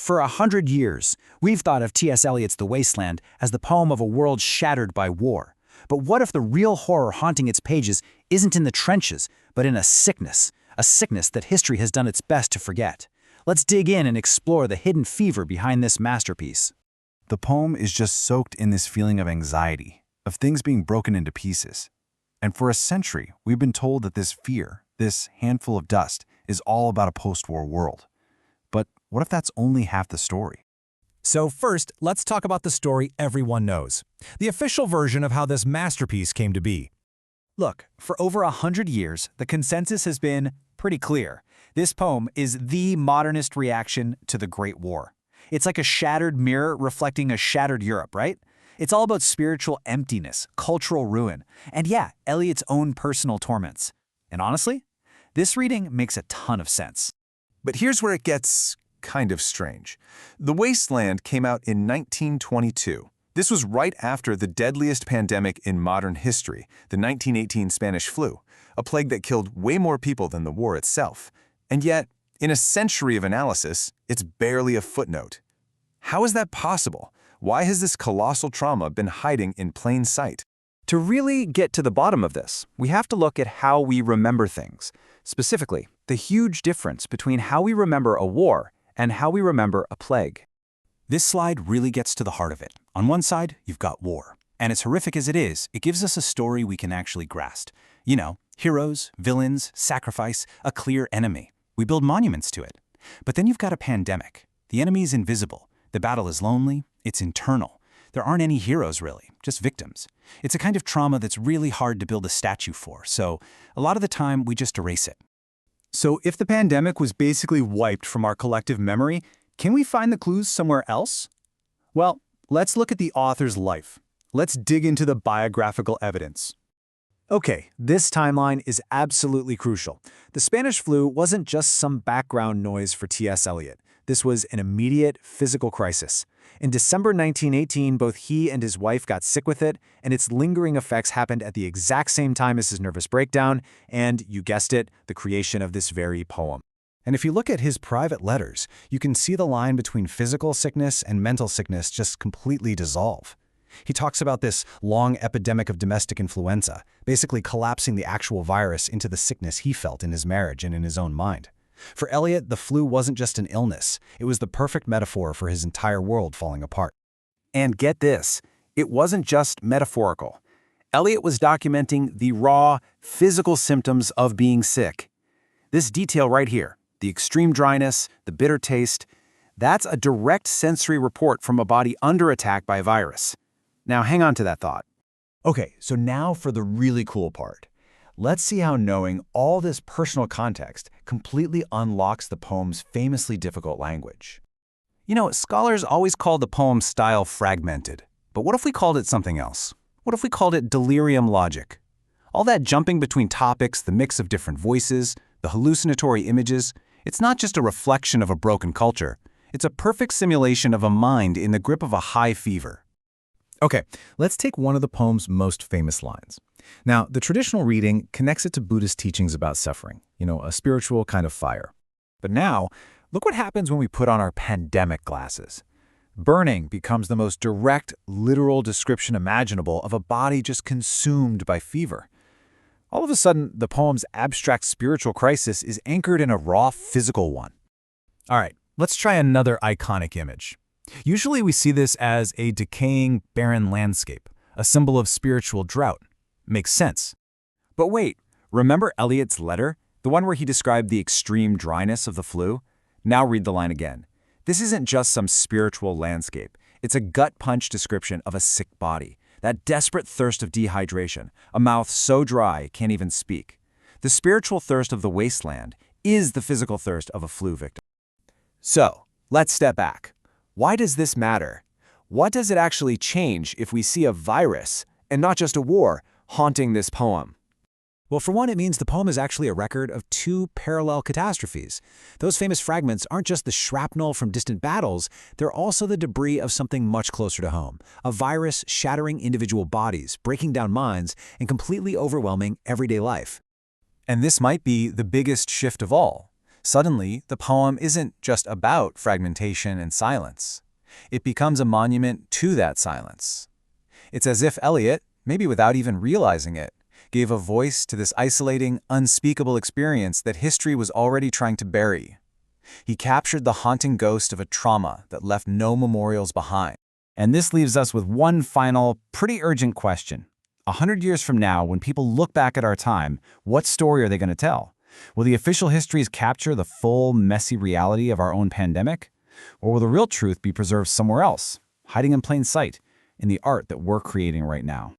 For 100 years, we've thought of T.S. Eliot's The Wasteland as the poem of a world shattered by war. But what if the real horror haunting its pages isn't in the trenches, but in a sickness that history has done its best to forget? Let's dig in and explore the hidden fever behind this masterpiece. The poem is just soaked in this feeling of anxiety, of things being broken into pieces. And for a century, we've been told that this fear, this handful of dust, is all about a post-war world. But what if that's only half the story? So first, let's talk about the story everyone knows, the official version of how this masterpiece came to be. Look, for over 100 years, the consensus has been pretty clear. This poem is the modernist reaction to the Great War. It's like a shattered mirror reflecting a shattered Europe, right? It's all about spiritual emptiness, cultural ruin, and yeah, Eliot's own personal torments. And honestly, this reading makes a ton of sense. But here's where it gets kind of strange. The Wasteland came out in 1922. This was right after the deadliest pandemic in modern history, the 1918 Spanish flu, a plague that killed way more people than the war itself. And yet, in a century of analysis, it's barely a footnote. How is that possible? Why has this colossal trauma been hiding in plain sight? To really get to the bottom of this, we have to look at how we remember things. Specifically, the huge difference between how we remember a war and how we remember a plague. This slide really gets to the heart of it. On one side, you've got war. And as horrific as it is, it gives us a story we can actually grasp. You know, heroes, villains, sacrifice, a clear enemy. We build monuments to it. But then you've got a pandemic. The enemy is invisible. The battle is lonely. It's internal. There aren't any heroes, really, just victims. It's a kind of trauma that's really hard to build a statue for, so a lot of the time we just erase it. So if the pandemic was basically wiped from our collective memory, can we find the clues somewhere else? Well, let's look at the author's life. Let's dig into the biographical evidence. Okay, this timeline is absolutely crucial. The Spanish flu wasn't just some background noise for T.S. Eliot. This was an immediate physical crisis. In December 1918, both he and his wife got sick with it, and its lingering effects happened at the exact same time as his nervous breakdown and, you guessed it, the creation of this very poem. And if you look at his private letters, you can see the line between physical sickness and mental sickness just completely dissolve. He talks about this long epidemic of domestic influenza, basically collapsing the actual virus into the sickness he felt in his marriage and in his own mind. For Eliot, the flu wasn't just an illness. It was the perfect metaphor for his entire world falling apart. And get this, it wasn't just metaphorical. Eliot was documenting the raw, physical symptoms of being sick. This detail right here, the extreme dryness, the bitter taste, that's a direct sensory report from a body under attack by a virus. Now hang on to that thought. Okay, so now for the really cool part. Let's see how knowing all this personal context completely unlocks the poem's famously difficult language. You know, scholars always call the poem's style fragmented. But what if we called it something else? What if we called it delirium logic? All that jumping between topics, the mix of different voices, the hallucinatory images, it's not just a reflection of a broken culture. It's a perfect simulation of a mind in the grip of a high fever. Okay, let's take one of the poem's most famous lines. Now, the traditional reading connects it to Buddhist teachings about suffering, a spiritual kind of fire. But now, look what happens when we put on our pandemic glasses. Burning becomes the most direct, literal description imaginable of a body just consumed by fever. All of a sudden, the poem's abstract spiritual crisis is anchored in a raw physical one. All right, let's try another iconic image. Usually we see this as a decaying, barren landscape, a symbol of spiritual drought. Makes sense. But wait, remember Eliot's letter? The one where he described the extreme dryness of the flu? Now read the line again. This isn't just some spiritual landscape. It's a gut-punch description of a sick body, that desperate thirst of dehydration, a mouth so dry it can't even speak. The spiritual thirst of the wasteland is the physical thirst of a flu victim. So, let's step back. Why does this matter? What does it actually change if we see a virus, and not just a war, haunting this poem? Well, for one, it means the poem is actually a record of two parallel catastrophes. Those famous fragments aren't just the shrapnel from distant battles, they're also the debris of something much closer to home, a virus shattering individual bodies, breaking down minds, and completely overwhelming everyday life. And this might be the biggest shift of all. Suddenly, the poem isn't just about fragmentation and silence. It becomes a monument to that silence. It's as if Eliot, maybe without even realizing it, gave a voice to this isolating, unspeakable experience that history was already trying to bury. He captured the haunting ghost of a trauma that left no memorials behind. And this leaves us with one final, pretty urgent question. 100 years from now, when people look back at our time, what story are they going to tell? Will the official histories capture the full, messy reality of our own pandemic? Or will the real truth be preserved somewhere else, hiding in plain sight, in the art that we're creating right now?